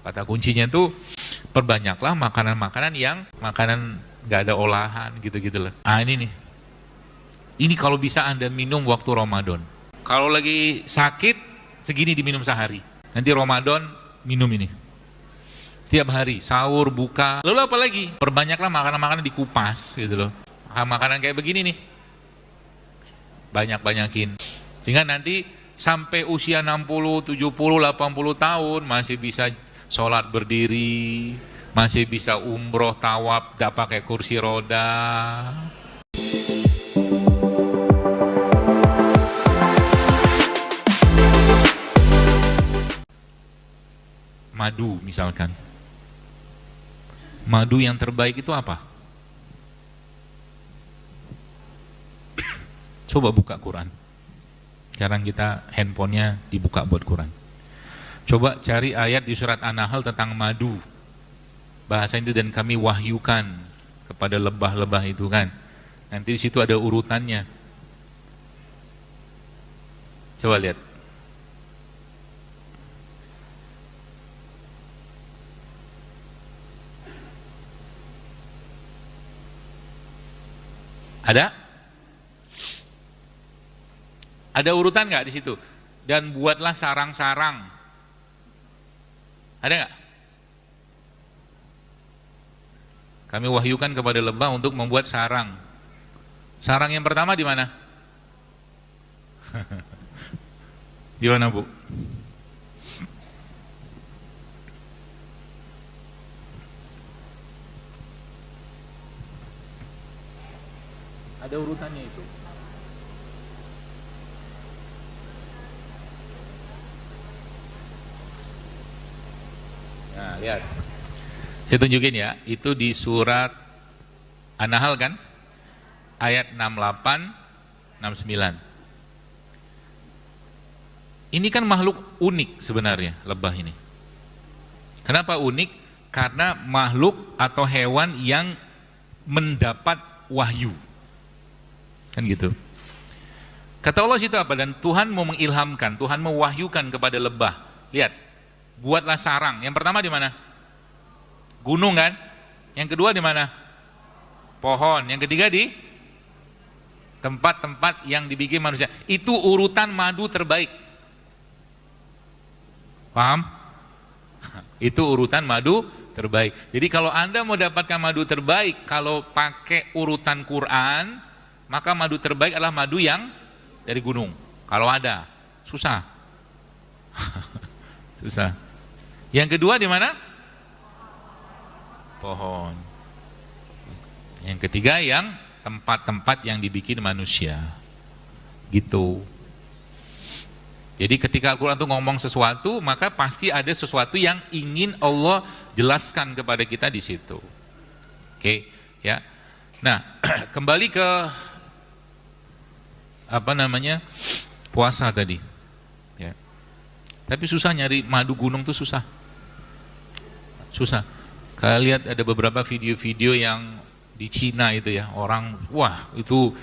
kata kuncinya tuh perbanyaklah makanan-makanan yang makanan nggak ada olahan gitu-gitu loh. Ah ini nih, ini kalau bisa Anda minum waktu Ramadan. Kalau lagi sakit segini diminum sehari. Nanti Ramadan minum ini. Setiap hari sahur, buka. Lalu apa lagi? Perbanyaklah makanan-makanan dikupas gitu loh. Makanan kayak begini nih. Banyak-banyakin. Sehingga nanti sampai usia 60, 70, 80 tahun masih bisa sholat berdiri, masih bisa umroh, tawaf, gak pakai kursi roda. Madu misalkan. Madu yang terbaik itu apa? Coba buka Quran. Sekarang kita handphonenya dibuka buat Quran. Coba cari ayat di surat An-Nahl tentang madu. Bahasa itu, dan kami wahyukan kepada lebah-lebah itu kan. Nanti di situ ada urutannya. Coba lihat. Ada? Ada urutan nggak di situ? Dan buatlah sarang-sarang. Ada nggak? Kami wahyukan kepada lebah untuk membuat sarang. Sarang yang pertama di mana? Di mana, Bu? Ada urutannya itu. Nah, lihat. Saya tunjukin ya, itu di surat An-Nahl kan? Ayat 68, 69. Ini kan makhluk unik sebenarnya, lebah ini. Kenapa unik? Karena makhluk atau hewan yang mendapat wahyu. Kan gitu. Kata Allah itu apa? Dan Tuhan mau mengilhamkan, Tuhan mewahyukan kepada lebah. Lihat, buatlah sarang. Yang pertama di mana? Gunung kan? Yang kedua di mana? Pohon. Yang ketiga di tempat-tempat yang dibikin manusia. Itu urutan madu terbaik. Paham? Itu urutan madu terbaik. Jadi kalau Anda mau dapatkan madu terbaik, kalau pakai urutan Quran, maka madu terbaik adalah madu yang dari gunung. Kalau ada, susah. Susah. Yang kedua di mana? Pohon. Yang ketiga yang tempat-tempat yang dibikin manusia. Gitu. Jadi ketika Al-Quran itu ngomong sesuatu, maka pasti ada sesuatu yang ingin Allah jelaskan kepada kita di situ. Oke, ya. Nah, kembali ke puasa tadi. Ya. Tapi susah nyari madu gunung tuh susah. Susah. Kalian lihat ada beberapa video-video yang di Cina itu ya, orang wah itu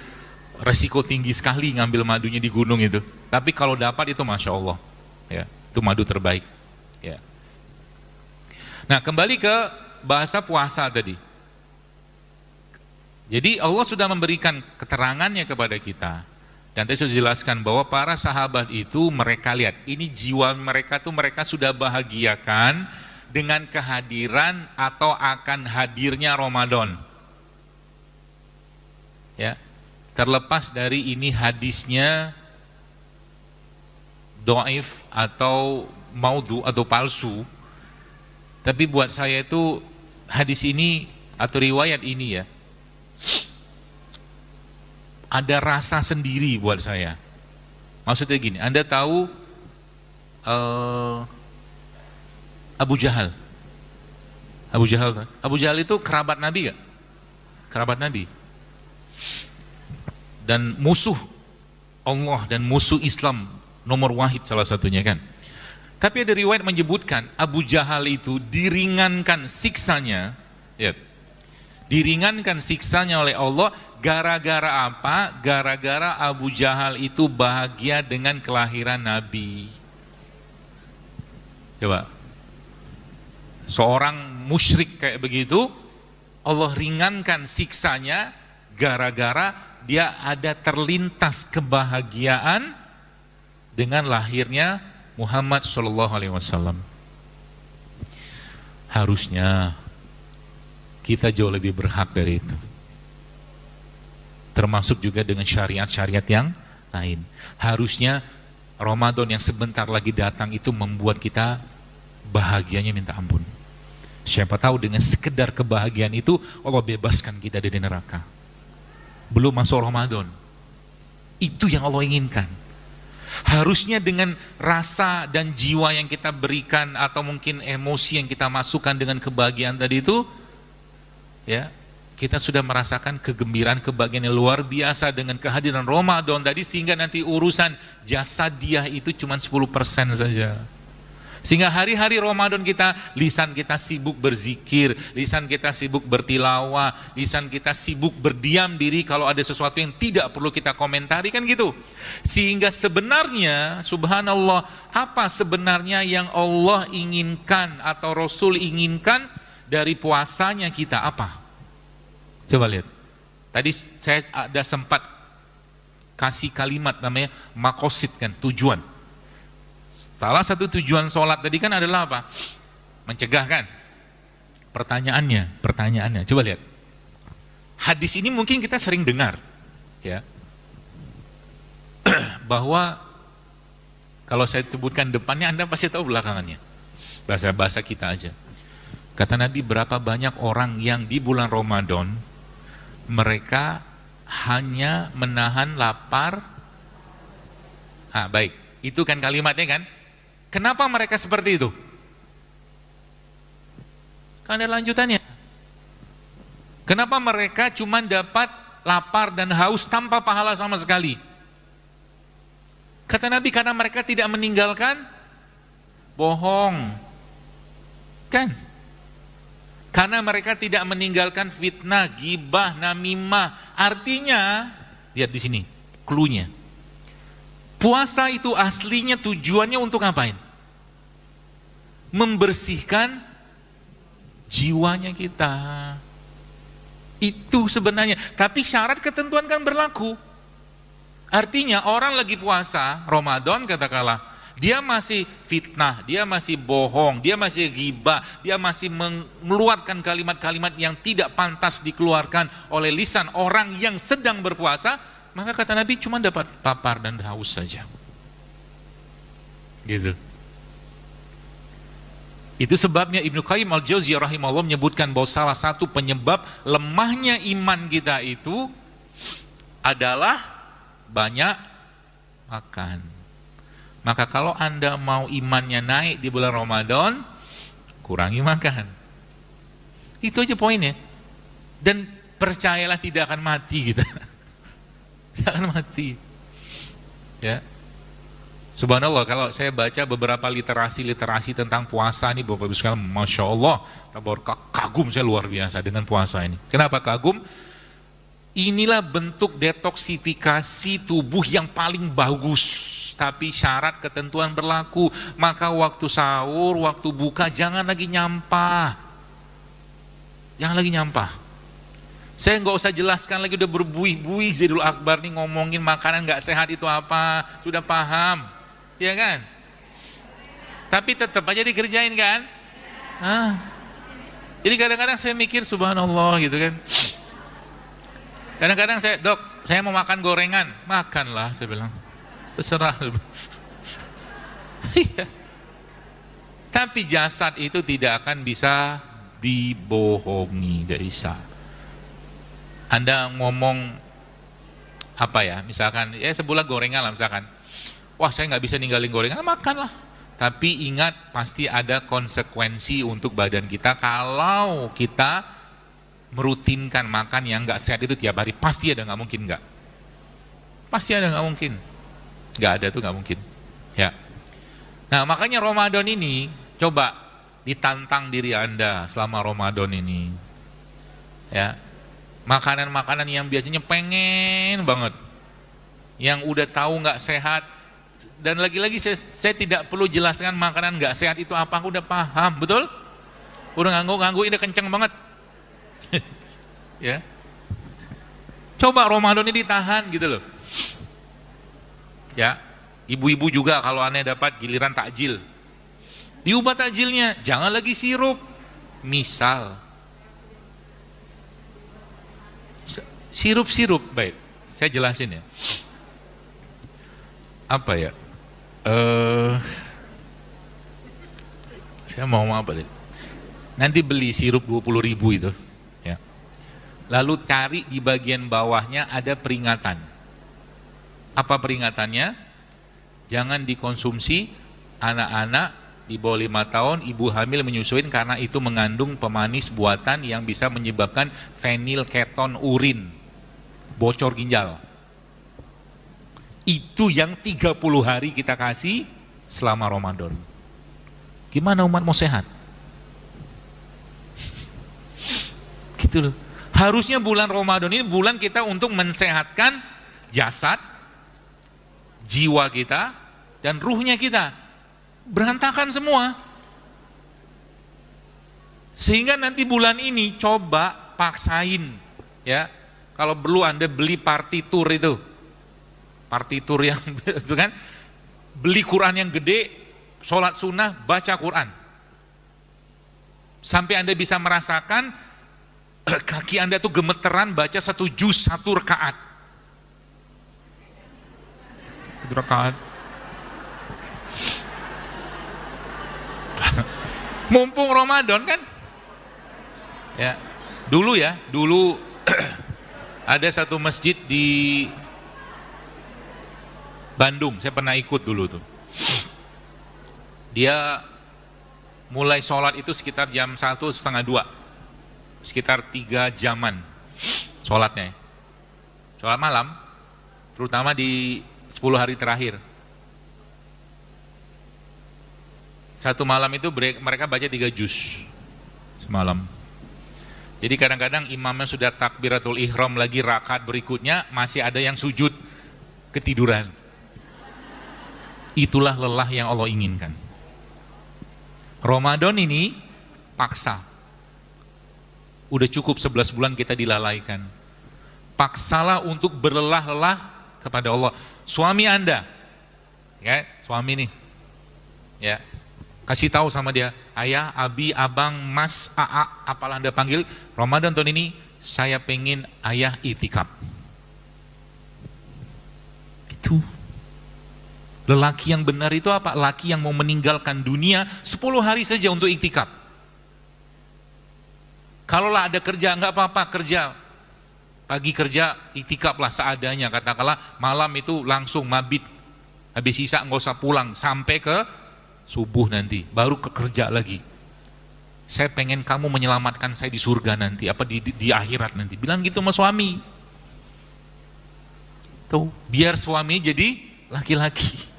resiko tinggi sekali ngambil madunya di gunung itu. Tapi kalau dapat itu Masya Allah, ya itu madu terbaik. Ya. Nah kembali ke bahasa puasa tadi. Jadi Allah sudah memberikan keterangannya kepada kita. Dan tadi sudah dijelaskan bahwa para sahabat itu mereka lihat, ini jiwa mereka tuh mereka sudah bahagiakan dengan kehadiran atau akan hadirnya Ramadan. Ya, terlepas dari ini hadisnya dhaif atau maudhu atau palsu, tapi buat saya itu hadis ini atau riwayat ini ya ada rasa sendiri buat saya. Maksudnya gini, Anda tahu Abu Jahal. Abu Jahal itu kerabat Nabi gak? Kerabat Nabi. Dan musuh Allah dan musuh Islam nomor wahid salah satunya kan. Tapi ada riwayat menyebutkan Abu Jahal itu diringankan siksanya, ya, diringankan siksanya oleh Allah gara-gara apa? Gara-gara Abu Jahal itu bahagia dengan kelahiran Nabi. Coba. seorang musyrik kayak begitu, Allah ringankan siksanya gara-gara dia ada terlintas kebahagiaan dengan lahirnya Muhammad SAW. Harusnya kita jauh lebih berhak dari itu. Termasuk juga dengan syariat-syariat yang lain. Harusnya Ramadan yang sebentar lagi datang itu membuat kita bahagianya minta ampun. Siapa tahu dengan sekedar kebahagiaan itu Allah bebaskan kita dari neraka. Belum masuk Ramadan. Itu yang Allah inginkan. Harusnya dengan rasa dan jiwa yang kita berikan atau mungkin emosi yang kita masukkan dengan kebahagiaan tadi itu, ya, kita sudah merasakan kegembiraan, kebahagiaan yang luar biasa dengan kehadiran Ramadan tadi, sehingga nanti urusan jasadiah itu cuma 10% saja. Sehingga hari-hari Ramadan lisan kita sibuk berzikir, lisan kita sibuk bertilawah, lisan kita sibuk berdiam diri kalau ada sesuatu yang tidak perlu kita komentari, kan gitu. Sehingga sebenarnya, subhanallah, apa sebenarnya yang Allah inginkan atau Rasul inginkan dari puasanya kita, apa? Coba lihat. Tadi saya ada sempat kasih kalimat namanya makosid, kan, tujuan. Salah satu tujuan sholat tadi kan adalah apa? Mencegah, kan? Pertanyaannya, coba lihat. Hadis ini mungkin kita sering dengar, ya, bahwa kalau saya sebutkan depannya Anda pasti tahu belakangannya. Bahasa kita aja. Kata Nabi, berapa banyak orang yang di bulan Ramadan mereka hanya menahan lapar. Baik, itu kan kalimatnya, kan? Kenapa mereka seperti itu? Kan ada lanjutannya. Kenapa mereka cuma dapat lapar dan haus tanpa pahala sama sekali? Kata Nabi, karena mereka tidak meninggalkan bohong. Kan? Karena mereka tidak meninggalkan fitnah, gibah, namimah. Artinya, lihat di sini, cluenya. Puasa itu aslinya tujuannya untuk ngapain? Membersihkan jiwanya kita. Itu sebenarnya. Tapi syarat ketentuan kan berlaku. Artinya orang lagi puasa Ramadan katakanlah, dia masih fitnah, dia masih bohong, dia masih ghibah, dia masih mengeluarkan kalimat-kalimat yang tidak pantas dikeluarkan oleh lisan orang yang sedang berpuasa, maka kata Nabi cuma dapat lapar dan haus saja. Gitu. Itu sebabnya Ibnu Qayyim al-Jauziyah rahimahullah menyebutkan bahwa salah satu penyebab lemahnya iman kita itu adalah banyak makan. Maka kalau Anda mau imannya naik di bulan Ramadan, kurangi makan. Itu aja poinnya. Dan percayalah tidak akan mati kita. Tidak akan mati. Ya. Subhanallah, kalau saya baca beberapa literasi tentang puasa ini, Bapak Ibu sekalian, Masya Allah, kagum saya luar biasa dengan puasa ini. Kenapa kagum? Inilah bentuk detoksifikasi tubuh yang paling bagus, tapi syarat ketentuan berlaku. Maka waktu sahur, waktu buka, jangan lagi nyampah. Jangan lagi nyampah. Saya nggak usah jelaskan lagi, udah berbuih-buih Zaidul Akbar nih ngomongin makanan nggak sehat itu apa, sudah paham, ya kan? Tapi tetap aja dikerjain, kan? Jadi kadang-kadang saya mikir subhanallah gitu kan. Kadang-kadang dok, saya mau makan gorengan, makanlah, saya bilang, terserah. Tapi jasad itu tidak akan bisa dibohongi, tidak bisa. Anda ngomong apa ya, misalkan ya sebulan gorengan lah misalkan, wah saya nggak bisa ninggalin gorengan, makanlah. Tapi ingat pasti ada konsekuensi untuk badan kita kalau kita merutinkan makan yang nggak sehat itu tiap hari. Pasti ada, nggak mungkin nggak. Pasti ada, nggak mungkin. Nggak ada tuh nggak mungkin. Ya. Nah makanya Ramadan ini coba ditantang diri Anda selama Ramadan ini. Ya. Makanan-makanan yang biasanya pengen banget, yang udah tahu nggak sehat, dan lagi-lagi saya tidak perlu jelaskan makanan nggak sehat itu apa, aku udah paham, betul? Udah ngangguk-ngangguk ini kenceng banget. Ya. Coba Ramadan ini ditahan gitu loh. Ya. Ibu-ibu juga kalau aneh dapat giliran takjil. Diubah takjilnya, jangan lagi sirup. Misal sirup-sirup, baik. Saya jelasin ya. Apa ya? Saya mau apa tadi? Nanti beli sirup 20.000 itu, ya. Lalu cari di bagian bawahnya ada peringatan. Apa peringatannya? Jangan dikonsumsi anak-anak di bawah 5 tahun, ibu hamil menyusuin karena itu mengandung pemanis buatan yang bisa menyebabkan fenilketon urin, bocor ginjal. Itu yang 30 hari kita kasih selama Ramadan. Gimana umat mau sehat? Gitu loh. Harusnya bulan Ramadan ini bulan kita untuk mensehatkan jasad, jiwa kita, dan ruhnya kita. Berantakan semua. Sehingga nanti bulan ini coba paksain, ya. Kalau perlu Anda beli partitur itu. Partitur yang itu kan, beli Quran yang gede, sholat sunnah, baca Quran. Sampai Anda bisa merasakan kaki Anda tuh gemeteran baca 1 juz 1 rakaat. 1 rakaat. Mumpung Ramadan kan? Ya. Dulu ada satu masjid di Bandung, saya pernah ikut dulu tuh. Dia mulai sholat itu sekitar jam 1:30, sekitar 3 jaman sholatnya. Sholat malam, terutama di 10 hari terakhir. Satu malam itu mereka baca 3 juz semalam. Jadi kadang-kadang imamnya sudah takbiratul ihram lagi, rakaat berikutnya masih ada yang sujud ketiduran. Itulah lelah yang Allah inginkan. Ramadan ini paksa. Udah cukup 11 bulan kita dilalaikan. Paksalah untuk berlelah-lelah kepada Allah. Suami Anda, ya, suami nih, ya, kasih tahu sama dia, ayah, abi, abang, mas, aa, apalah Anda panggil, Ramadan tahun ini saya pengen ayah itikaf. Itu lelaki yang benar itu apa? Laki yang mau meninggalkan dunia 10 hari saja untuk itikaf. Kalaulah ada kerja, nggak apa-apa, kerja pagi kerja, itikaf lah seadanya, katakanlah malam itu langsung mabit, habis sisa nggak usah pulang sampai ke subuh nanti, baru ke kerja lagi. Saya pengen kamu menyelamatkan saya di surga nanti, apa di akhirat nanti. Bilang gitu sama suami. Tuh, biar suami jadi laki-laki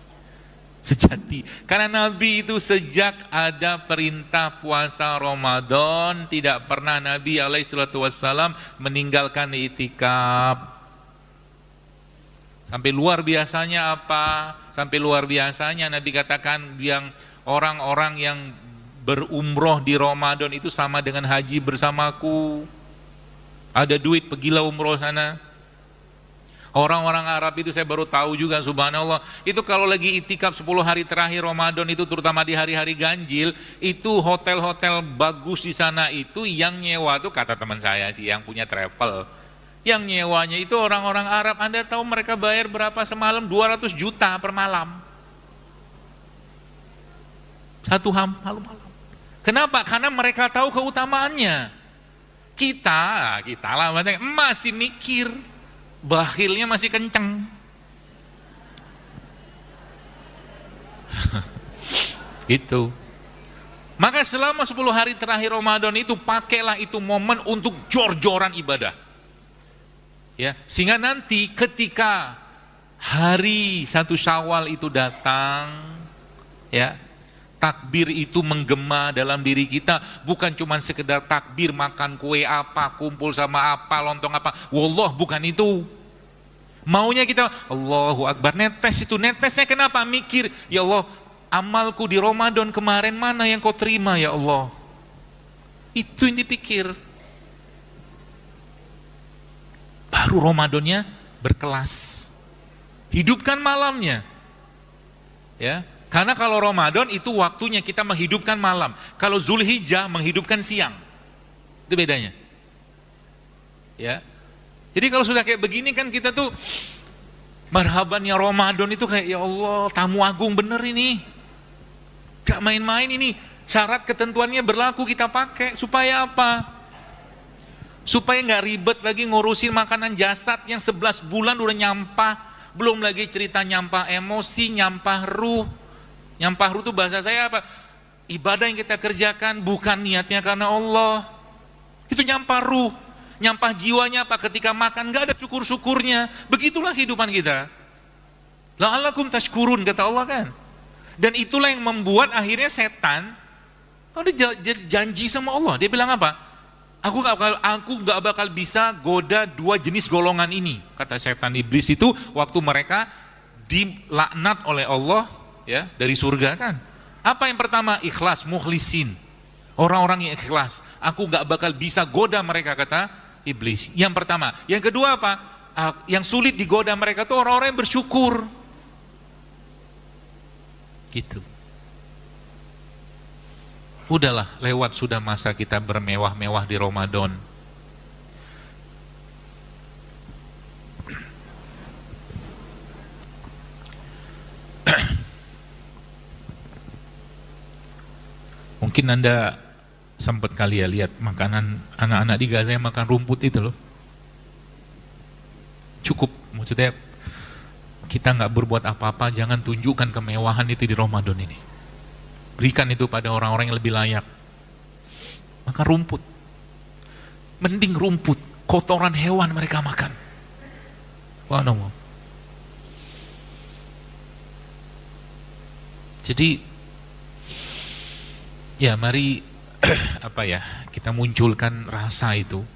sejati. Karena Nabi itu sejak ada perintah puasa Ramadan, tidak pernah Nabi SAW meninggalkan itikaf. Sampai luar biasanya apa? Sampai luar biasanya Nabi katakan yang orang-orang yang berumroh di Ramadan itu sama dengan haji bersamaku. Ada duit, pergilah umroh sana. Orang-orang Arab itu saya baru tahu juga, subhanallah, itu kalau lagi itikaf 10 hari terakhir Ramadan itu, terutama di hari-hari ganjil, itu hotel-hotel bagus di sana itu yang nyewa tuh, kata teman saya sih yang punya travel, yang nyewanya itu orang-orang Arab. Anda tahu mereka bayar berapa semalam? 200 juta per malam. Satu malam. Kenapa? Karena mereka tahu keutamaannya. Kita lah masih mikir, bakhilnya masih kenceng. Gitu. Maka selama 10 hari terakhir Ramadan itu, pakailah itu momen untuk jor-joran ibadah. Ya, sehingga nanti ketika hari 1 Syawal itu datang, ya, takbir itu menggema dalam diri kita, bukan cuma sekedar takbir makan kue apa, kumpul sama apa, lontong apa. Wallah, bukan itu. Maunya kita Allahu Akbar, netes itu. Netesnya kenapa? Mikir, ya Allah, amalku di Ramadan kemarin mana yang kau terima ya Allah? Itu yang dipikir. Baru Ramadannya berkelas. Hidupkan malamnya. Ya, karena kalau Ramadan itu waktunya kita menghidupkan malam. Kalau Zulhijjah menghidupkan siang. Itu bedanya. Ya. Jadi kalau sudah kayak begini kan kita tuh marhabannya Ramadan itu kayak ya Allah, tamu agung bener ini. Gak main-main ini. Syarat ketentuannya berlaku kita pakai supaya apa? Supaya nggak ribet lagi ngurusin makanan jasad yang 11 bulan udah nyampah, belum lagi cerita nyampah emosi, nyampah ruh. Nyampah ruh itu bahasa saya apa? Ibadah yang kita kerjakan bukan niatnya karena Allah. Itu nyampah ruh. Nyampah jiwanya apa? Ketika makan nggak ada syukur-syukurnya. Begitulah kehidupan kita. La'allakum tashkurun kata Allah kan. Dan itulah yang membuat akhirnya setan, dia janji sama Allah. Dia bilang apa? Aku gak bakal bisa goda dua jenis golongan ini, kata setan iblis itu waktu mereka dilaknat oleh Allah ya dari surga kan. Apa yang pertama? Ikhlas, mukhlisin, orang-orang yang ikhlas. Aku gak bakal bisa goda mereka, kata iblis. Yang pertama. Yang kedua apa? Yang sulit digoda mereka tuh orang-orang yang bersyukur. Gitu. Udahlah, lewat sudah masa kita bermewah-mewah di Ramadan. Mungkin Anda sempat kali ya lihat makanan anak-anak di Gaza yang makan rumput itu loh. Cukup, maksudnya kita nggak berbuat apa-apa, jangan tunjukkan kemewahan itu di Ramadan ini. Berikan itu pada orang-orang yang lebih layak. Makan rumput. Mending rumput, kotoran hewan mereka makan. Subhanallah. Jadi ya mari apa ya, kita munculkan rasa itu.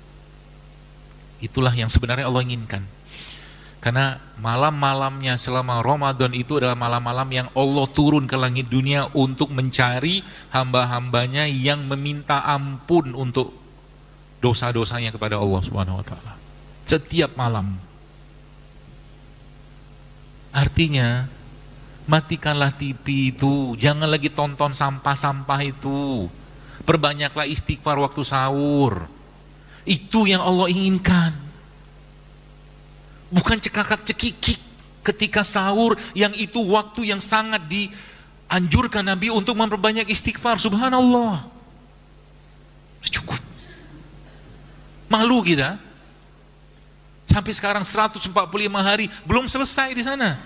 Itulah yang sebenarnya Allah inginkan. Karena malam-malamnya selama Ramadan itu adalah malam-malam yang Allah turun ke langit dunia untuk mencari hamba-hambanya yang meminta ampun untuk dosa-dosanya kepada Allah Subhanahu wa taala. Setiap malam. Artinya, matikanlah TV itu, jangan lagi tonton sampah-sampah itu. Perbanyaklah istighfar waktu sahur. Itu yang Allah inginkan. Bukan cekakak-cekikik ketika sahur, yang itu waktu yang sangat dianjurkan Nabi untuk memperbanyak istighfar. Subhanallah. Cukup. Malu kita. Sampai sekarang 145 hari belum selesai di sana.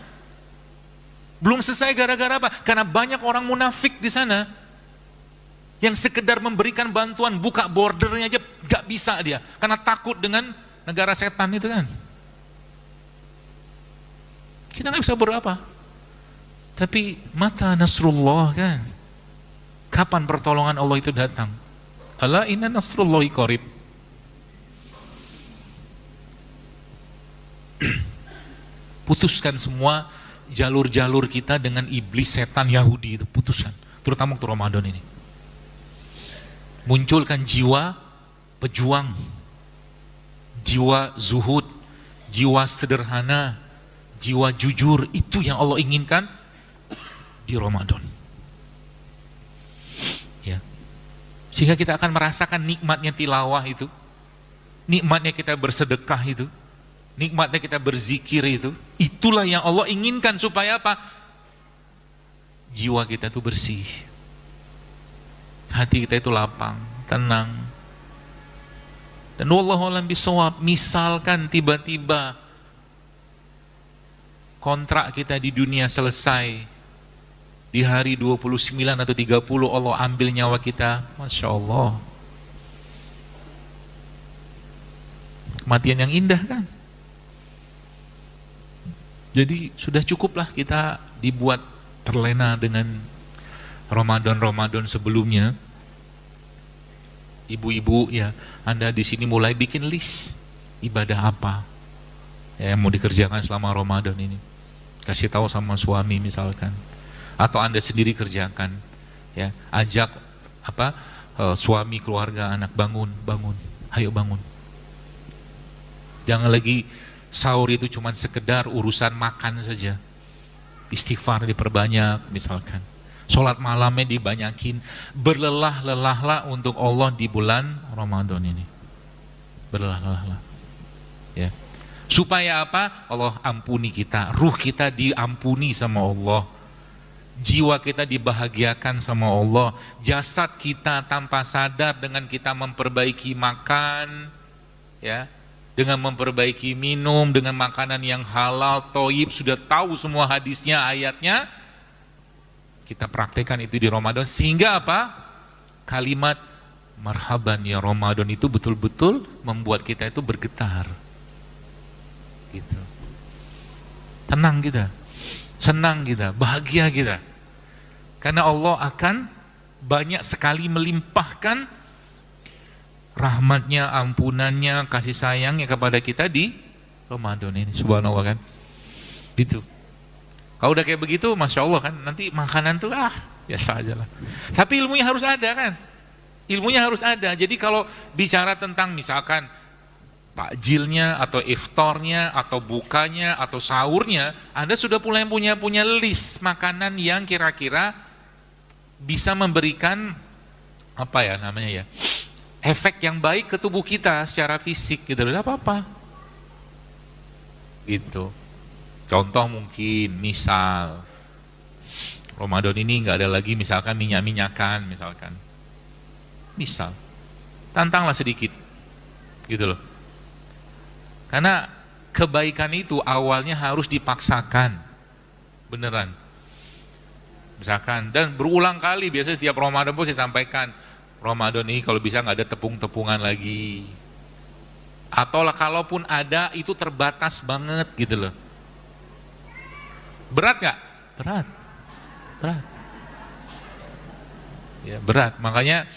Belum selesai gara-gara apa? Karena banyak orang munafik di sana yang sekedar memberikan bantuan, buka bordernya aja gak bisa dia, karena takut dengan negara setan itu kan. Kita nggak bisa berapa. Tapi mata nasrullah kan. Kapan pertolongan Allah itu datang? Ala inna nasrullahi qarib. Putuskan semua jalur-jalur kita dengan iblis, setan, Yahudi itu, putuskan. Terutama waktu Ramadan ini. Munculkan jiwa pejuang, jiwa zuhud, jiwa sederhana, jiwa jujur. Itu yang Allah inginkan di Ramadan ya. Sehingga kita akan merasakan nikmatnya tilawah itu, nikmatnya kita bersedekah itu, nikmatnya kita berzikir itu. Itulah yang Allah inginkan supaya apa? Jiwa kita itu bersih, hati kita itu lapang, tenang. Dan wallahu a'lam bishawab, misalkan tiba-tiba kontrak kita di dunia selesai, di hari 29 atau 30 Allah ambil nyawa kita, Masya Allah. Kematian yang indah kan? Jadi sudah cukuplah kita dibuat terlena dengan Ramadan-Ramadan sebelumnya. Ibu-ibu ya, Anda di sini mulai bikin list ibadah apa ya, yang mau dikerjakan selama Ramadan ini. Kasih tahu sama suami misalkan, atau Anda sendiri kerjakan ya, ajak suami, keluarga, anak, bangun, bangun, ayo bangun. Jangan lagi sahur itu cuma sekedar urusan makan saja. Istighfar diperbanyak misalkan. Sholat malamnya dibanyakin. Berlelah-lelahlah untuk Allah di bulan Ramadan ini. Berlelah-lelahlah. Ya. Supaya apa? Allah ampuni kita. Ruh kita diampuni sama Allah. Jiwa kita dibahagiakan sama Allah. Jasad kita tanpa sadar dengan kita memperbaiki makan, ya, dengan memperbaiki minum, dengan makanan yang halal, thayyib, sudah tahu semua hadisnya, ayatnya, kita praktekkan itu di Ramadan, sehingga apa? Kalimat marhaban ya Ramadan itu betul-betul membuat kita itu bergetar. Gitu. Tenang kita, senang kita, bahagia kita. Karena Allah akan banyak sekali melimpahkan rahmatnya, ampunannya, kasih sayangnya kepada kita di Ramadan ini. Subhanallah kan. Gitu. Kalau udah kayak begitu, Masya Allah kan, nanti makanan tuh biasa aja lah. Tapi ilmunya harus ada kan. Ilmunya harus ada. Jadi kalau bicara tentang misalkan takjilnya atau iftarnya atau bukanya atau sahurnya, Anda sudah punya list makanan yang kira-kira bisa memberikan apa ya namanya ya, efek yang baik ke tubuh kita secara fisik gitu, tidak apa-apa. Gitu. Contoh mungkin, misal Ramadan ini nggak ada lagi misalkan minyak-minyakan misalkan. Misal, tantanglah sedikit, gitu loh. Karena kebaikan itu awalnya harus dipaksakan, beneran. Misalkan, dan berulang kali biasanya setiap Ramadan pun saya sampaikan, Ramadan ini kalau bisa nggak ada tepung-tepungan lagi. Atau lah kalaupun ada itu terbatas banget gitu loh. Berat nggak? Berat. Ya berat. Makanya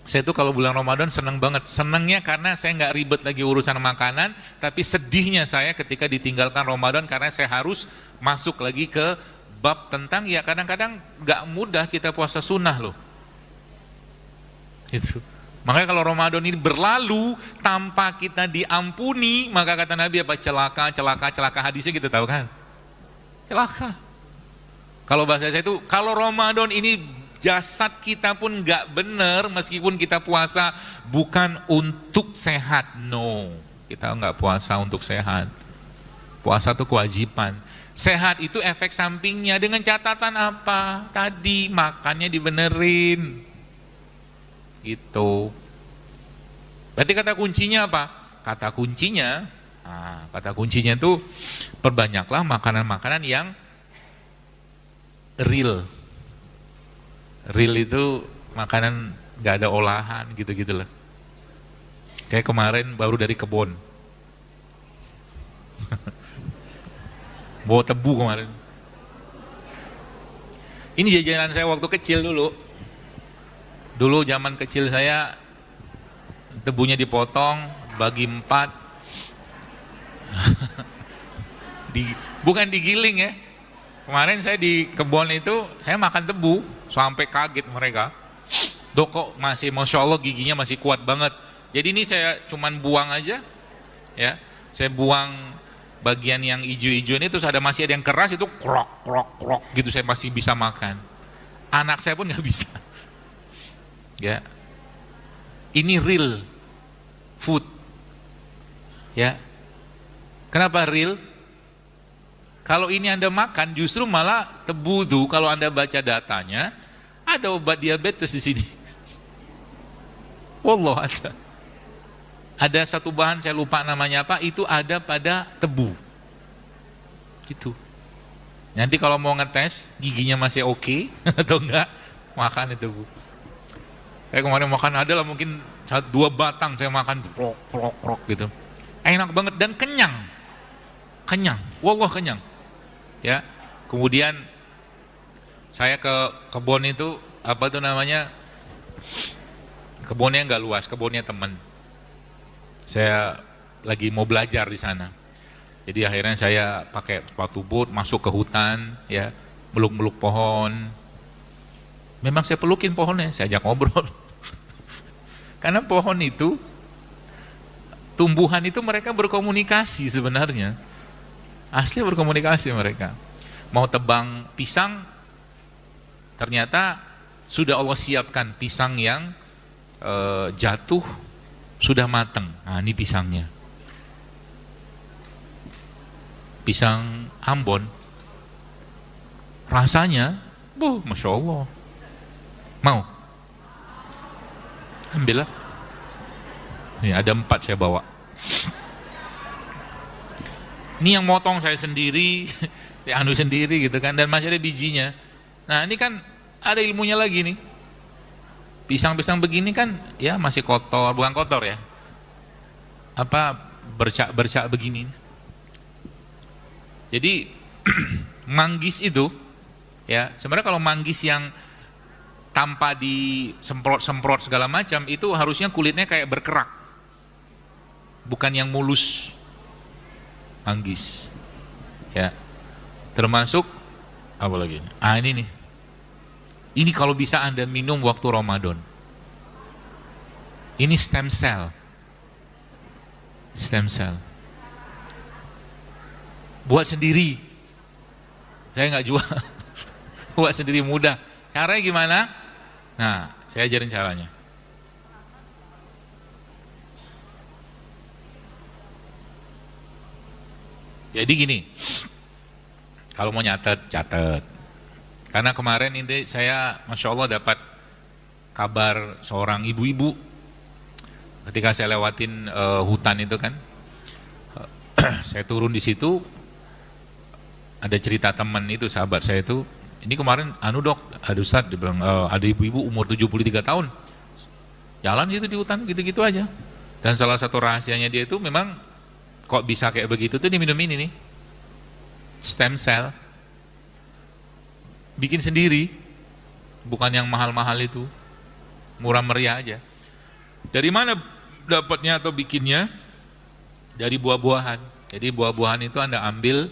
saya tuh kalau bulan Ramadan senang banget. Senangnya karena saya nggak ribet lagi urusan makanan, tapi sedihnya saya ketika ditinggalkan Ramadan karena saya harus masuk lagi ke bab tentang ya kadang-kadang nggak mudah kita puasa sunnah loh. Itu. Makanya kalau Ramadan ini berlalu tanpa kita diampuni, maka kata Nabi apa? Celaka hadisnya kita tahu kan? Celaka. Kalau bahasa saya itu, kalau Ramadan ini jasad kita pun nggak benar, meskipun kita puasa bukan untuk sehat, no, kita nggak puasa untuk sehat. Puasa itu kewajiban. Sehat itu efek sampingnya dengan catatan apa? Tadi makannya dibenerin, gitu. Berarti kata kuncinya apa? Kata kuncinya itu perbanyaklah makanan-makanan yang real. Real itu makanan gak ada olahan gitu-gitu lah. Kayak kemarin baru dari kebun. Bawa tebu kemarin. Ini jajanan saya waktu kecil dulu. Dulu zaman kecil saya tebunya dipotong bagi 4. Bukan digiling ya. Kemarin saya di kebun itu saya makan tebu sampai kaget mereka. Kok masih Masya Allah giginya masih kuat banget. Jadi ini saya cuman buang aja ya. Saya buang bagian yang hijau-hijau ini, terus masih ada yang keras itu krok gitu, saya masih bisa makan. Anak saya pun nggak bisa. Ya. Ini real food. Ya. Kenapa real? Kalau ini Anda makan justru malah tebu tuh, kalau Anda baca datanya ada obat diabetes di sini. Wallah ada. Ada satu bahan saya lupa namanya apa, itu ada pada tebu. Gitu. Nanti kalau mau ngetes giginya masih oke atau enggak, makan itu Bu. Kayak kemarin makan ada lah mungkin 2 batang saya makan krok gitu. Enak banget dan kenyang. Wallah kenyang. Ya. Kemudian saya ke kebun itu, apa tuh namanya? Kebunnya enggak luas, kebunnya teman. Saya lagi mau belajar di sana. Jadi akhirnya saya pakai sepatu boot masuk ke hutan, ya, meluk-meluk pohon. Memang saya pelukin pohonnya, saya ajak ngobrol. Karena pohon itu, tumbuhan itu mereka berkomunikasi sebenarnya. Asli berkomunikasi mereka. Mau tebang pisang, ternyata sudah Allah siapkan pisang yang jatuh, sudah matang. Nah, ini pisangnya. Pisang Ambon. Rasanya, Masya Allah. Mau? Ambillah. Nih ada 4 saya bawa. Ini yang motong saya sendiri, anu sendiri gitu kan, dan masih ada bijinya. Nah ini kan ada ilmunya lagi nih. Pisang-pisang begini kan ya masih kotor, bukan kotor ya. Apa bercak begini. Jadi manggis itu ya, sebenarnya kalau manggis yang tanpa disemprot-semprot segala macam itu harusnya kulitnya kayak berkerak, bukan yang mulus. Manggis ya, termasuk apa lagi? Ini nih, ini kalau bisa Anda minum waktu Ramadan. Ini stem cell, buat sendiri, saya nggak jual. Buat sendiri mudah. Caranya gimana? Nah, saya ajarin caranya. Jadi gini, kalau mau catat. Karena kemarin ini saya, Masya Allah, dapat kabar seorang ibu-ibu ketika saya lewatin hutan itu kan. Saya turun di situ, ada cerita teman itu, sahabat saya itu, ini kemarin dok, ada Ustadz, dia bilang, ada ibu-ibu umur 73 tahun jalan gitu di hutan gitu-gitu aja, dan salah satu rahasianya dia itu memang kok bisa kayak begitu tuh dia minum ini nih, stem cell, bikin sendiri, bukan yang mahal-mahal itu, murah meriah aja. Dari mana dapatnya atau bikinnya? Dari buah-buahan. Jadi buah-buahan itu Anda ambil,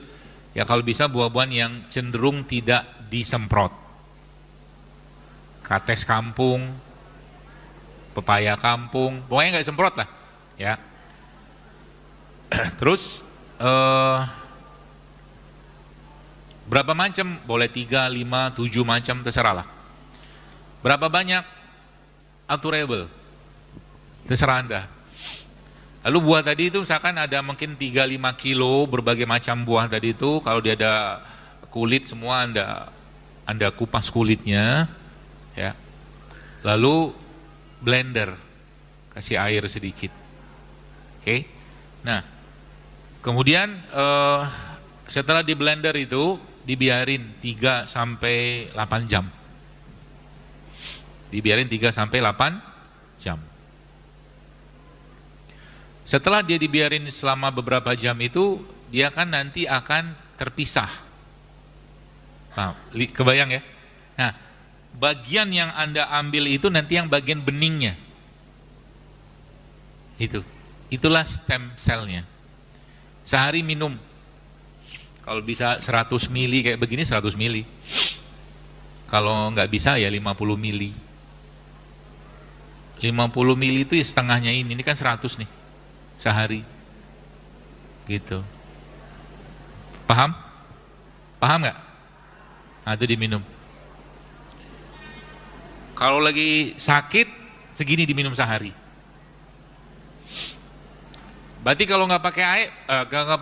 ya kalau bisa buah-buahan yang cenderung tidak disemprot. Kates kampung, pepaya kampung, pokoknya nggak disemprot lah, ya. Terus berapa macam? Boleh 3, 5, 7 macam, terserah lah. Berapa banyak? Aturable, terserah Anda. Lalu buah tadi itu misalkan ada mungkin 3-5 kilo berbagai macam buah tadi itu, kalau dia ada kulit semua Anda kupas kulitnya, ya. Lalu blender, kasih air sedikit. Oke. Nah, kemudian setelah di blender itu dibiarin 3 sampai 8 jam. Dibiarin 3 sampai 8 jam. Setelah dia dibiarin selama beberapa jam itu, dia kan nanti akan terpisah. Nah, kebayang ya? Nah, bagian yang Anda ambil itu nanti yang bagian beningnya. Itulah stem cell-nya. Sehari minum. Kalau bisa 100 mili kayak begini 100 mili. Kalau nggak bisa ya 50 mili. 50 mili itu ya setengahnya ini kan 100 nih. Sehari. Gitu. Paham? Paham nggak? Nah, itu diminum. Kalau lagi sakit segini diminum sehari. Berarti kalau nggak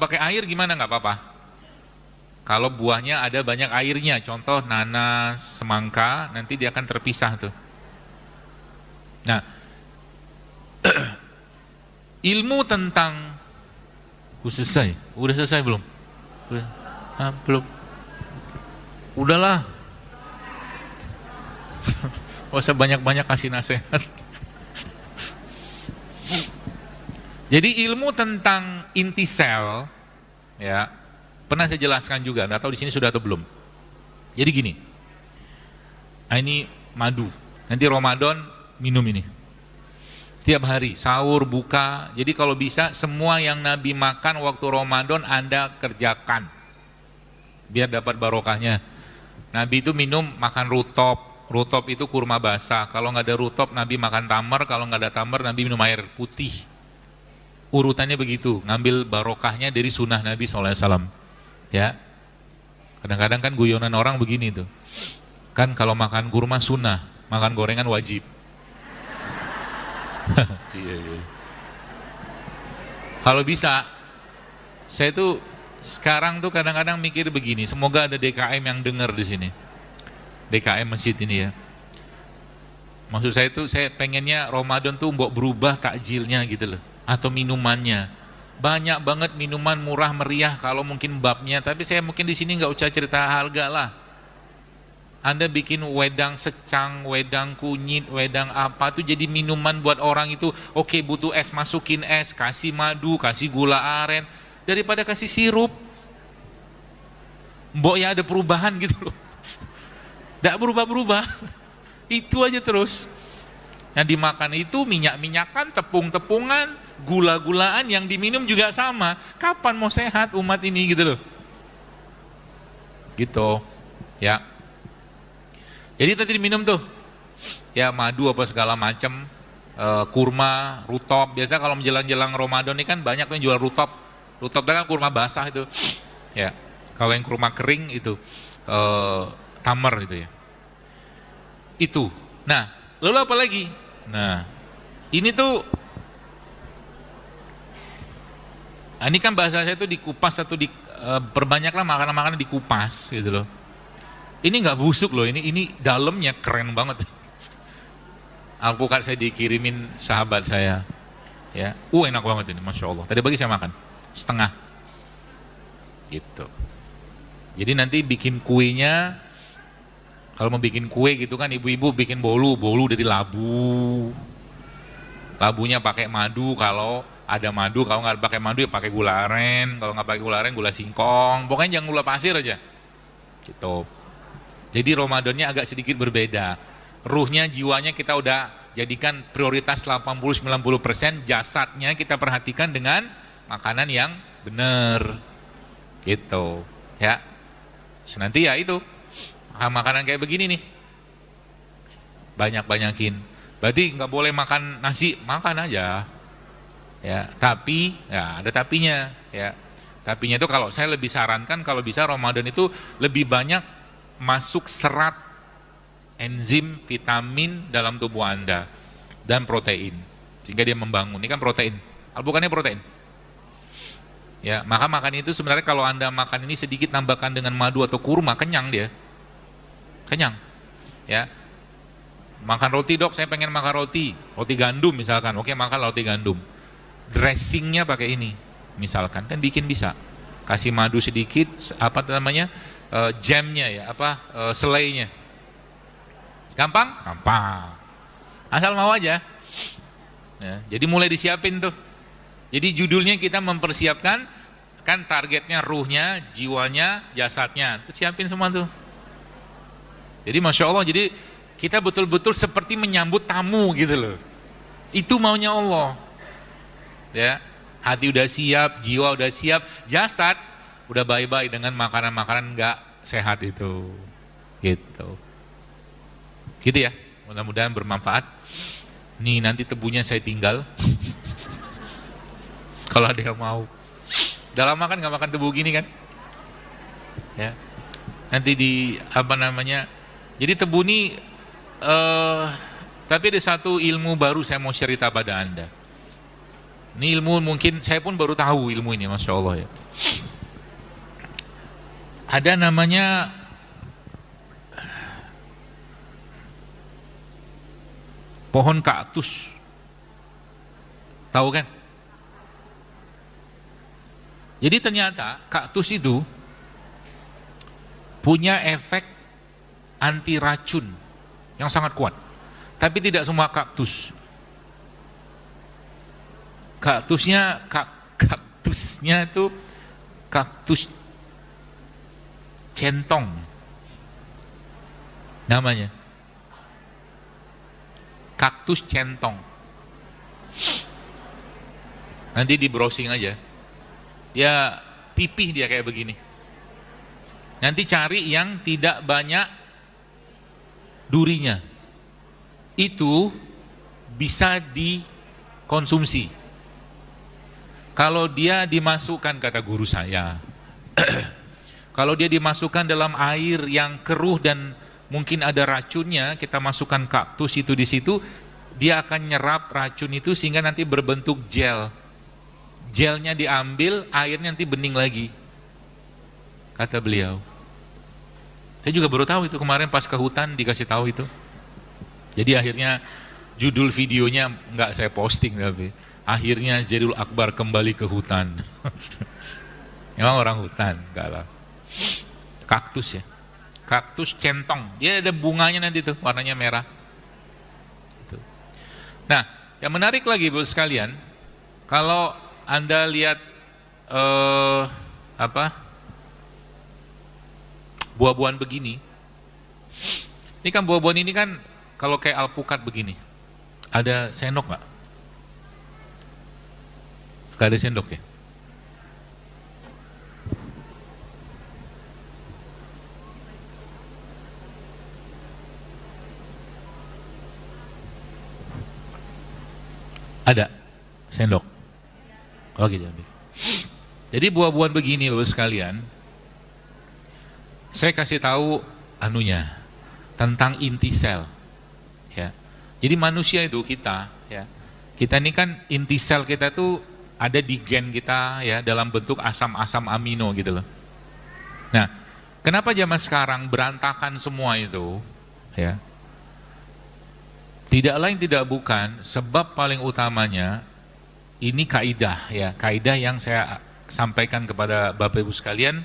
pakai air gimana? Nggak apa-apa. Kalau buahnya ada banyak airnya, contoh nanas, semangka, nanti dia akan terpisah tuh. Nah, ilmu tentang udah selesai belum? Belum. Udahlah. Gak usah banyak-banyak kasih nasihat. Jadi ilmu tentang inti sel, ya, pernah saya jelaskan juga. Nggak tahu di sini sudah atau belum. Jadi gini, ini madu. Nanti Ramadan minum ini. Setiap hari, sahur, buka. Jadi kalau bisa semua yang Nabi makan waktu Ramadan Anda kerjakan. Biar dapat barokahnya. Nabi itu makan rutop, Rutop itu kurma basah. Kalau nggak ada rutop, Nabi makan tamar. Kalau nggak ada tamar, Nabi minum air putih. Urutannya begitu. Ngambil barokahnya dari sunnah Nabi SAW. Ya. Kadang-kadang kan guyonan orang begini tuh. Kan kalau makan kurma sunnah, makan gorengan wajib. Iya. Kalau bisa, saya tuh sekarang tuh kadang-kadang mikir begini. Semoga ada DKM yang dengar di sini. DKM masjid ini ya. Maksud saya tuh saya pengennya Ramadan tuh mbok berubah takjilnya gitu loh, atau minumannya. Banyak banget minuman murah meriah kalau mungkin babnya, tapi saya mungkin di sini nggak usah cerita harga lah. Anda bikin wedang secang, wedang kunyit, wedang apa tuh jadi minuman buat orang itu. Oke, butuh es, masukin es, kasih madu, kasih gula aren, daripada kasih sirup. Mbok ya ada perubahan gitu loh. Tidak berubah-berubah, itu aja terus. Yang dimakan itu minyak-minyakan, tepung-tepungan, gula-gulaan, yang diminum juga sama. Kapan mau sehat umat ini gitu loh. Gitu, ya. Jadi tadi diminum tuh, ya madu apa segala macam, kurma, rutop. Biasa kalau menjelang-jelang Ramadan ini kan banyak yang jual rutop. Rutop itu kan kurma basah itu, ya. Kalau yang kurma kering itu tamar gitu ya. Itu. Nah, lalu apa lagi? Nah, ini tuh, ini kan bahasa saya tuh dikupas atau perbanyaklah makanan-makanan dikupas gitu loh. Ini nggak busuk loh, ini dalamnya keren banget. Alpukat saya dikirimin sahabat saya, ya, enak banget ini, masya Allah. Tadi pagi saya makan setengah, gitu. Jadi nanti bikin kuenya. Kalau mau bikin kue gitu kan ibu-ibu bikin bolu dari labu. Labunya pakai madu, kalau ada madu, kalau nggak pakai madu ya pakai gula aren, kalau nggak pakai gula aren gula singkong. Pokoknya jangan gula pasir aja. Gitu. Jadi Ramadannya agak sedikit berbeda. Ruhnya, jiwanya kita udah jadikan prioritas 80-90%, jasadnya kita perhatikan dengan makanan yang benar. Gitu. Ya. Nanti ya itu. Makanan kayak begini nih, banyak-banyakin. Berarti nggak boleh makan nasi, makan aja, ya. Tapi, ya ada tapinya, ya. Tapinya itu kalau saya lebih sarankan kalau bisa Ramadan itu lebih banyak masuk serat, enzim, vitamin dalam tubuh Anda dan protein, sehingga dia membangun. Ini kan protein, bukannya protein. Ya, maka makan itu sebenarnya kalau Anda makan ini sedikit tambahkan dengan madu atau kurma, kenyang dia. Kenyang, ya. Makan roti dok, saya pengen makan roti gandum misalkan, oke makan roti gandum. Dressingnya pakai ini, misalkan, kan bikin bisa. Kasih madu sedikit, apa namanya, jamnya ya, selainya. Gampang? Gampang. Asal mau aja. Ya, jadi mulai disiapin tuh. Jadi judulnya kita mempersiapkan, kan targetnya ruhnya, jiwanya, jasadnya, siapin semua tuh. Jadi masya Allah, jadi kita betul-betul seperti menyambut tamu gitu loh. Itu maunya Allah. Ya, hati udah siap, jiwa udah siap, jasad udah baik-baik dengan makanan-makanan nggak sehat itu. Gitu. Gitu ya. Mudah-mudahan bermanfaat. Nih nanti tebunya saya tinggal. Kalau ada yang mau. Dalam makan nggak makan tebu gini kan? Ya. Nanti di jadi tebu ini, tapi ada satu ilmu baru saya mau cerita pada Anda. Ini ilmu mungkin saya pun baru tahu ilmu ini, masya Allah ya. Ada namanya pohon kaktus, tahu kan? Jadi ternyata kaktus itu punya efek anti racun yang sangat kuat. Tapi tidak semua kaktus. Kaktusnya itu kaktus centong namanya. Kaktus centong. Nanti di browsing aja. Ya pipih dia kayak begini. Nanti cari yang tidak banyak durinya itu bisa dikonsumsi. Kalau dia dimasukkan, kata guru saya, kalau dia dimasukkan dalam air yang keruh dan mungkin ada racunnya, kita masukkan kaktus itu di situ, dia akan nyerap racun itu sehingga nanti berbentuk gel. Gelnya diambil, airnya nanti bening lagi, kata beliau. Saya juga baru tahu itu kemarin pas ke hutan dikasih tahu itu. Jadi akhirnya judul videonya nggak saya posting, tapi akhirnya Jadul Akbar kembali ke hutan. Memang orang hutan, enggak lah. Kaktus ya, kaktus centong, dia ada bunganya nanti tuh, warnanya merah. Nah, yang menarik lagi Bu sekalian, kalau Anda lihat buah-buahan begini, ini kan buah-buahan ini kan kalau kayak alpukat begini, ada sendok nggak? Nggak ada sendok ya? Ada sendok. Oke, diambil. Jadi buah-buahan begini Bapak sekalian, saya kasih tahu anunya tentang inti sel. Ya. Jadi manusia itu kita, ya. Kita ini kan inti sel kita tuh ada di gen kita ya dalam bentuk asam-asam amino gitu loh. Nah, kenapa zaman sekarang berantakan semua itu? Ya. Tidak lain tidak bukan, sebab paling utamanya ini kaidah ya, kaidah yang saya sampaikan kepada Bapak Ibu sekalian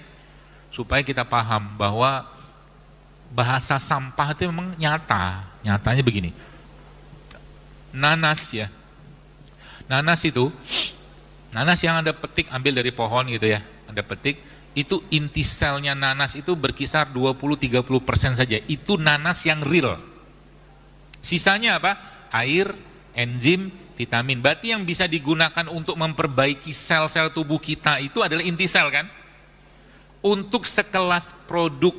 supaya kita paham bahwa bahasa sampah itu memang nyata. Nyatanya begini. Nanas ya. Nanas yang Anda petik ambil dari pohon gitu ya. Anda petik, itu inti selnya nanas itu berkisar 20-30% saja. Itu nanas yang real. Sisanya apa? Air, enzim, vitamin. Berarti yang bisa digunakan untuk memperbaiki sel-sel tubuh kita itu adalah inti sel kan? Untuk sekelas produk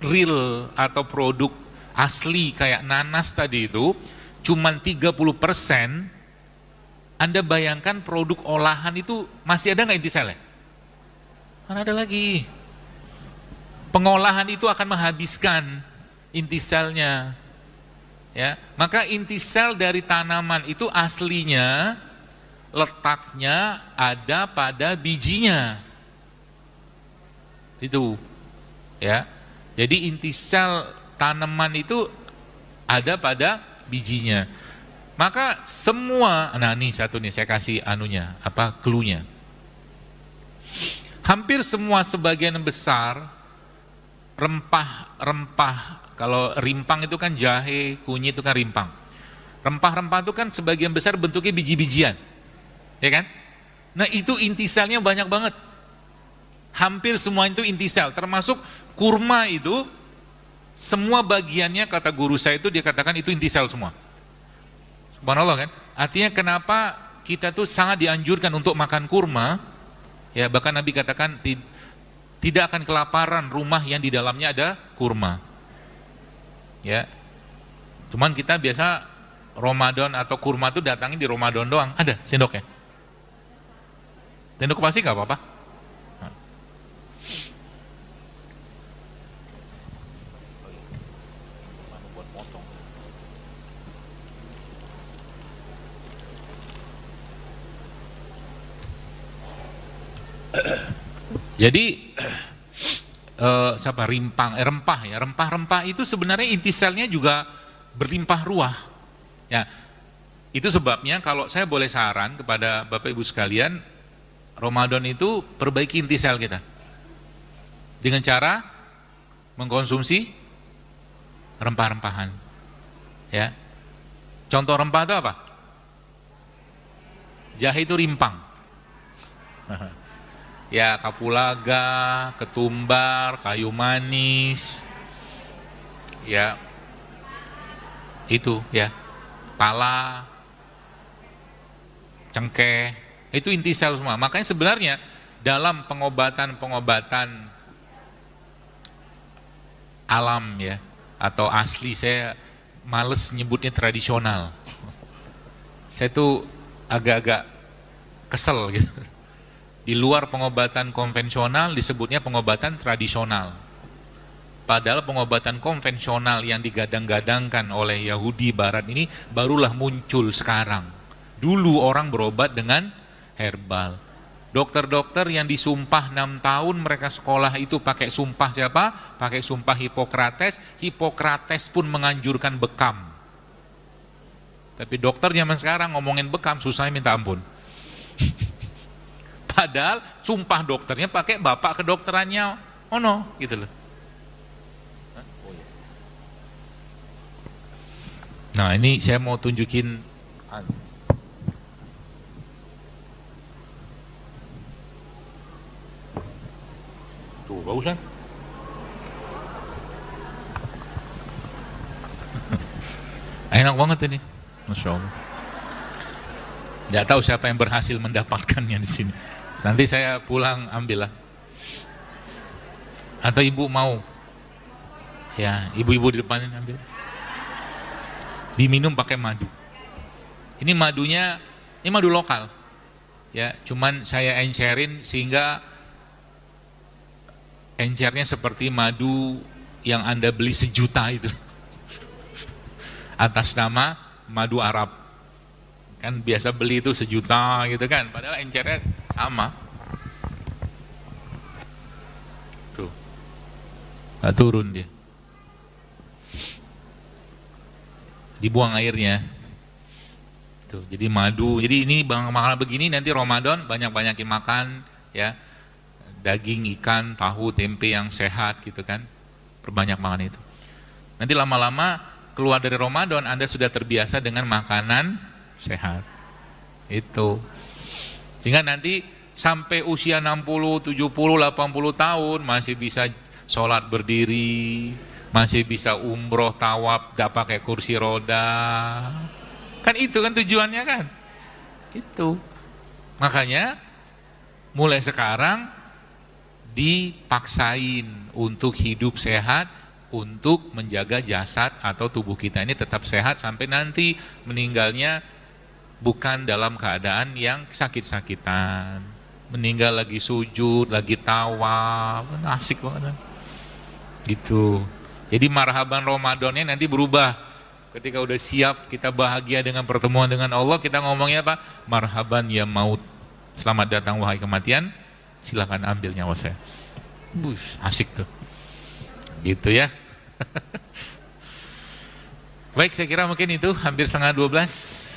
real atau produk asli kayak nanas tadi itu cuman 30%, Anda bayangkan produk olahan itu masih ada nggak inti selnya? Mana ada lagi. Pengolahan itu akan menghabiskan inti selnya. Ya, maka inti sel dari tanaman itu aslinya letaknya ada pada bijinya. Itu. Ya. Jadi inti sel tanaman itu ada pada bijinya. Maka semua, nah ini satu nih saya kasih anunya, cluenya. Hampir semua sebagian besar rempah-rempah, kalau rimpang itu kan jahe, kunyit itu kan rimpang. Rempah-rempah itu kan sebagian besar bentuknya biji-bijian, ya kan? Nah itu inti selnya banyak banget. Hampir semua itu inti sel, termasuk kurma itu, semua bagiannya kata guru saya itu dia katakan itu inti sel semua. Subhanallah kan? Artinya kenapa kita tuh sangat dianjurkan untuk makan kurma, ya bahkan Nabi katakan tidak akan kelaparan rumah yang di dalamnya ada kurma. Ya, cuman kita biasa Ramadan atau kurma itu datangin di Ramadan doang. Ada sendoknya? Sendok pasti nggak apa-apa. Jadi rempah itu sebenarnya inti selnya juga berlimpah ruah. Ya, itu sebabnya kalau saya boleh saran kepada Bapak Ibu sekalian, Ramadan itu perbaiki inti sel kita dengan cara mengkonsumsi rempah-rempahan. Ya, contoh rempah itu apa? Jahe itu rimpang. Ya, kapulaga, ketumbar, kayu manis, ya, itu ya, pala, cengkeh, itu inti sel semua. Makanya sebenarnya dalam pengobatan-pengobatan alam ya, atau asli, saya males nyebutnya tradisional. Saya tuh agak-agak kesel gitu. Di luar pengobatan konvensional disebutnya pengobatan tradisional. Padahal pengobatan konvensional yang digadang-gadangkan oleh Yahudi Barat ini barulah muncul sekarang. Dulu orang berobat dengan herbal. Dokter-dokter yang disumpah 6 tahun mereka sekolah itu pakai sumpah siapa? Pakai sumpah Hipokrates. Hipokrates pun menganjurkan bekam. Tapi dokter zaman sekarang ngomongin bekam susahnya minta ampun. Padahal sumpah dokternya pakai bapak kedokterannya ono gitu loh. Nah ini saya mau tunjukin. Tuh bagus kan? Enak banget ini. Masya Allah. Tidak tahu siapa yang berhasil mendapatkannya di sini. Nanti saya pulang ambillah. Atau ibu mau? Ya, ibu-ibu di depan ini ambil. Diminum pakai madu. Ini madunya, ini madu lokal. Ya, cuman saya encerin sehingga encernya seperti madu yang Anda beli 1 juta itu. Atas nama madu Arab. Kan biasa beli itu 1 juta gitu kan, padahal encernya sama. Tuh. Nggak turun dia. Dibuang airnya. Tuh, jadi madu. Jadi ini makanan begini nanti Ramadan banyak-banyakin makan ya. Daging, ikan, tahu, tempe yang sehat gitu kan. Perbanyak makan itu. Nanti lama-lama keluar dari Ramadan Anda sudah terbiasa dengan makanan sehat. Itu. Sehingga nanti sampai usia 60, 70, 80 tahun masih bisa sholat berdiri, masih bisa umroh, tawaf, tidak pakai kursi roda. Kan itu kan tujuannya kan? Itu. Makanya mulai sekarang dipaksain untuk hidup sehat, untuk menjaga jasad atau tubuh kita ini tetap sehat sampai nanti meninggalnya bukan dalam keadaan yang sakit-sakitan. Meninggal lagi sujud, lagi tawaf, asik banget. Gitu. Jadi marhaban Ramadannya nanti berubah. Ketika udah siap kita bahagia dengan pertemuan dengan Allah, kita ngomongnya apa? Marhaban ya maut. Selamat datang wahai kematian. Silakan ambil nyawa saya. Asik tuh. Gitu ya. Baik, saya kira mungkin itu hampir setengah 12.